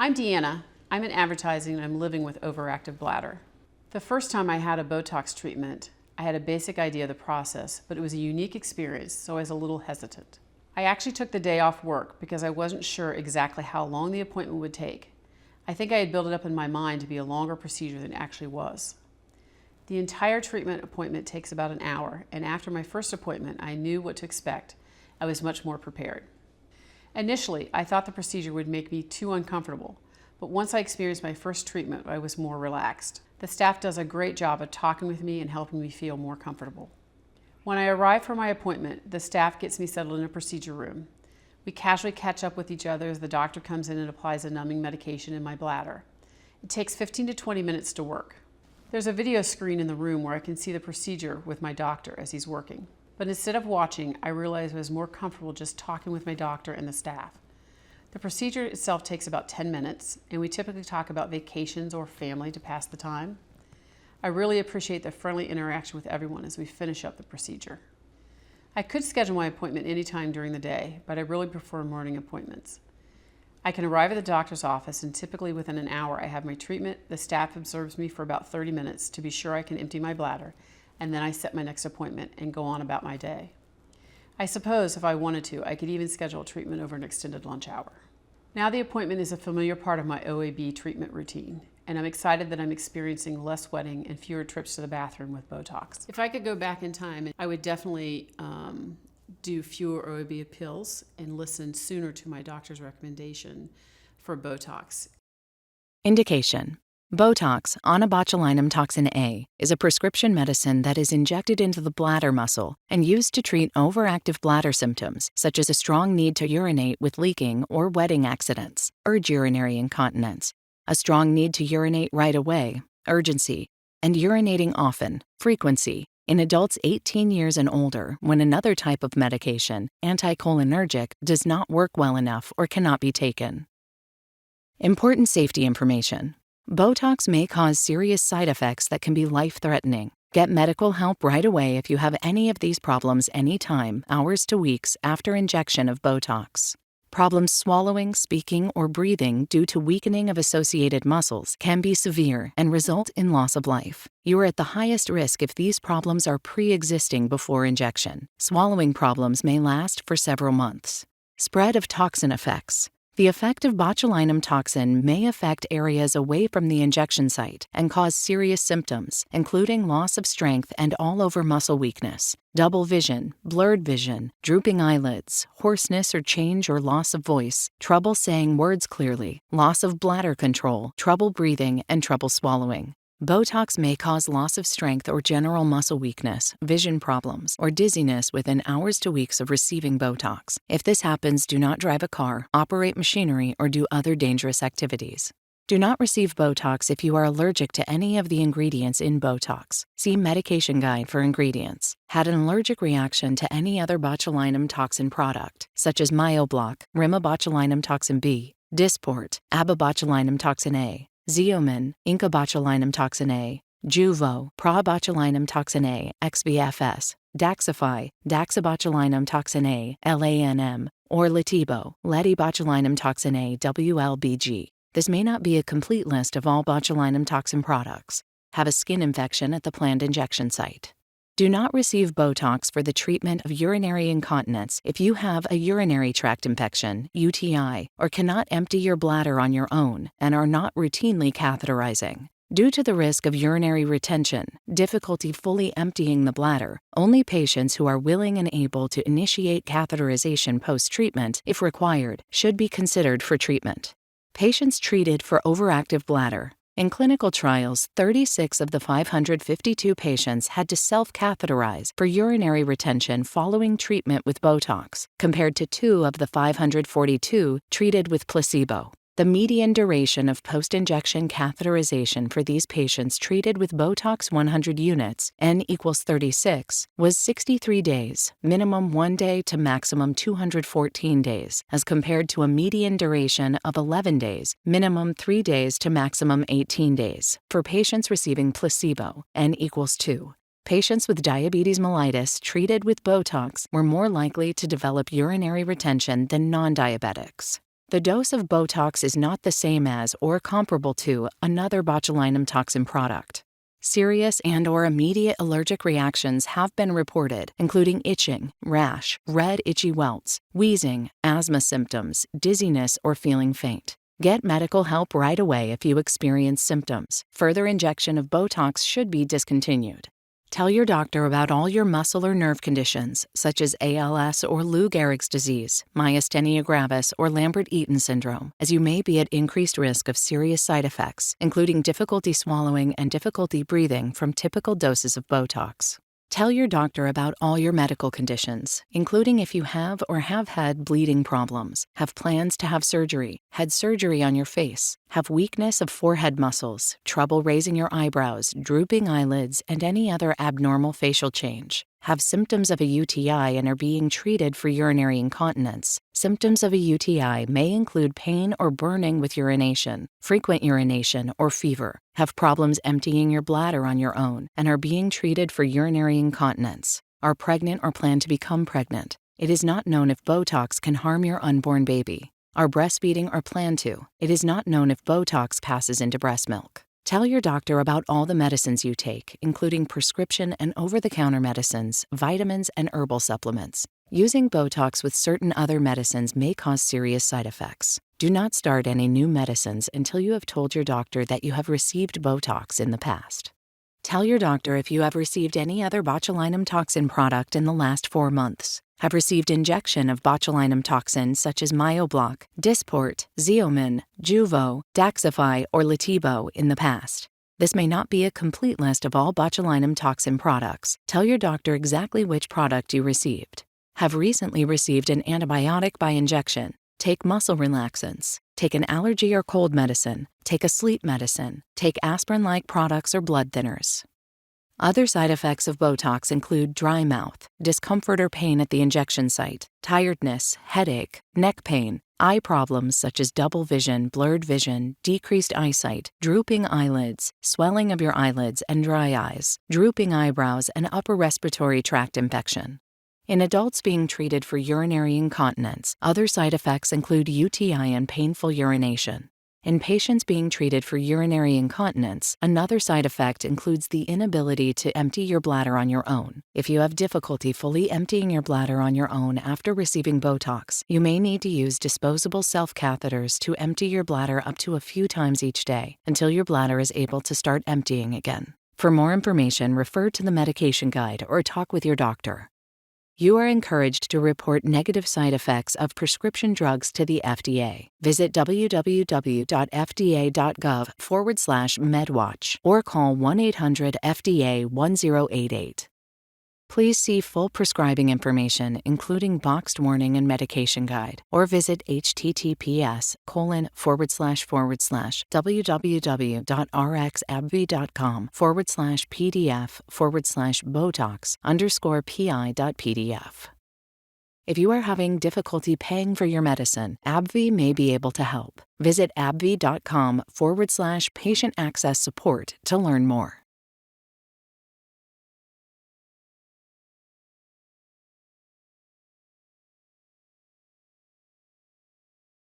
I'm Deanna. I'm in advertising and I'm living with overactive bladder. The first time I had a Botox treatment, I had a basic idea of the process, but it was a unique experience, so I was a little hesitant. I actually took the day off work because I wasn't sure exactly how long the appointment would take. I think I had built it up in my mind to be a longer procedure than it actually was. The entire treatment appointment takes about an hour, and after my first appointment, I knew what to expect. I was much more prepared. Initially, I thought the procedure would make me too uncomfortable, but once I experienced my first treatment, I was more relaxed. The staff does a great job of talking with me and helping me feel more comfortable. When I arrive for my appointment, the staff gets me settled in a procedure room. We casually catch up with each other as the doctor comes in and applies a numbing medication in my bladder. It takes 15 to 20 minutes to work. There's a video screen in the room where I can see the procedure with my doctor as he's working. But instead of watching, I realized I was more comfortable just talking with my doctor and the staff. The procedure itself takes about 10 minutes, and we typically talk about vacations or family to pass the time. I really appreciate the friendly interaction with everyone as we finish up the procedure. I could schedule my appointment anytime during the day, but I really prefer morning appointments. I can arrive at the doctor's office, and typically within an hour I have my treatment. The staff observes me for about 30 minutes to be sure I can empty my bladder, and then I set my next appointment and go on about my day. I suppose if I wanted to, I could even schedule a treatment over an extended lunch hour. Now the appointment is a familiar part of my OAB treatment routine, and I'm excited that I'm experiencing less sweating and fewer trips to the bathroom with Botox. If I could go back in time, I would definitely do fewer OAB pills and listen sooner to my doctor's recommendation for Botox. Indication: Botox, onabotulinum toxin A, is a prescription medicine that is injected into the bladder muscle and used to treat overactive bladder symptoms such as a strong need to urinate with leaking or wetting accidents, urge urinary incontinence, a strong need to urinate right away, urgency, and urinating often, frequency, in adults 18 years and older when another type of medication, anticholinergic, does not work well enough or cannot be taken. Important safety information. Botox may cause serious side effects that can be life-threatening. Get medical help right away if you have any of these problems anytime, hours to weeks after injection of Botox. Problems swallowing, speaking, or breathing due to weakening of associated muscles can be severe and result in loss of life. You are at the highest risk if these problems are pre-existing before injection. Swallowing problems may last for several months. Spread of toxin effects. The effect of botulinum toxin may affect areas away from the injection site and cause serious symptoms, including loss of strength and all-over muscle weakness, double vision, blurred vision, drooping eyelids, hoarseness or change or loss of voice, trouble saying words clearly, loss of bladder control, trouble breathing, and trouble swallowing. Botox may cause loss of strength or general muscle weakness, vision problems, or dizziness within hours to weeks of receiving Botox. If this happens, do not drive a car, operate machinery, or do other dangerous activities. Do not receive Botox if you are allergic to any of the ingredients in Botox. See medication guide for ingredients. Had an allergic reaction to any other botulinum toxin product, such as Myoblock, Rimabotulinum toxin B, Dysport, Ababotulinum toxin A, Xeomin, Incabotulinum toxin A, Juvo, Probotulinum toxin A, XBFS, Daxxify, Daxabotulinum toxin A, LANM, or Letibo, Letibotulinum toxin A, WLBG. This may not be a complete list of all botulinum toxin products. Have a skin infection at the planned injection site. Do not receive Botox for the treatment of urinary incontinence if you have a urinary tract infection, UTI, or cannot empty your bladder on your own and are not routinely catheterizing. Due to the risk of urinary retention, difficulty fully emptying the bladder, only patients who are willing and able to initiate catheterization post-treatment, if required, should be considered for treatment. Patients treated for overactive bladder. In clinical trials, 36 of the 552 patients had to self-catheterize for urinary retention following treatment with Botox, compared to 2 of the 542 treated with placebo. The median duration of post-injection catheterization for these patients treated with Botox 100 units, N equals 36, was 63 days, minimum 1 day to maximum 214 days, as compared to a median duration of 11 days, minimum 3 days to maximum 18 days, for patients receiving placebo, N equals 2. Patients with diabetes mellitus treated with Botox were more likely to develop urinary retention than non-diabetics. The dose of Botox is not the same as or comparable to another botulinum toxin product. Serious and/or immediate allergic reactions have been reported, including itching, rash, red itchy welts, wheezing, asthma symptoms, dizziness, or feeling faint. Get medical help right away if you experience symptoms. Further injection of Botox should be discontinued. Tell your doctor about all your muscle or nerve conditions, such as ALS or Lou Gehrig's disease, myasthenia gravis, or Lambert-Eaton syndrome, as you may be at increased risk of serious side effects, including difficulty swallowing and difficulty breathing from typical doses of Botox. Tell your doctor about all your medical conditions, including if you have or have had bleeding problems, have plans to have surgery, had surgery on your face, have weakness of forehead muscles, trouble raising your eyebrows, drooping eyelids, and any other abnormal facial change, have symptoms of a UTI and are being treated for urinary incontinence. Symptoms of a UTI may include pain or burning with urination, frequent urination, or fever, have problems emptying your bladder on your own, and are being treated for urinary incontinence, are pregnant or plan to become pregnant. It is not known if Botox can harm your unborn baby. Are breastfeeding or plan to. It is not known if Botox passes into breast milk. Tell your doctor about all the medicines you take, including prescription and over-the-counter medicines, vitamins, and herbal supplements. Using Botox with certain other medicines may cause serious side effects. Do not start any new medicines until you have told your doctor that you have received Botox in the past. Tell your doctor if you have received any other botulinum toxin product in the last 4 months, have received injection of botulinum toxin such as Myoblock, Dysport, Xeomin, Juvo, Daxxify, or Lativo in the past. This may not be a complete list of all botulinum toxin products. Tell your doctor exactly which product you received. Have recently received an antibiotic by injection. Take muscle relaxants. Take an allergy or cold medicine. Take a sleep medicine. Take aspirin-like products or blood thinners. Other side effects of Botox include dry mouth, discomfort or pain at the injection site, tiredness, headache, neck pain, eye problems such as double vision, blurred vision, decreased eyesight, drooping eyelids, swelling of your eyelids and dry eyes, drooping eyebrows, and upper respiratory tract infection. In adults being treated for urinary incontinence, other side effects include UTI and painful urination. In patients being treated for urinary incontinence, another side effect includes the inability to empty your bladder on your own. If you have difficulty fully emptying your bladder on your own after receiving Botox, you may need to use disposable self-catheters to empty your bladder up to a few times each day until your bladder is able to start emptying again. For more information, refer to the medication guide or talk with your doctor. You are encouraged to report negative side effects of prescription drugs to the FDA. Visit www.fda.gov/medwatch or call 1-800-FDA-1088. Please see full prescribing information, including boxed warning and medication guide, or visit https://www.rxabv.com/pdf/Botox_PI.pdf. If you are having difficulty paying for your medicine, AbbVie may be able to help. Visit abbvie.com/patient access support to learn more.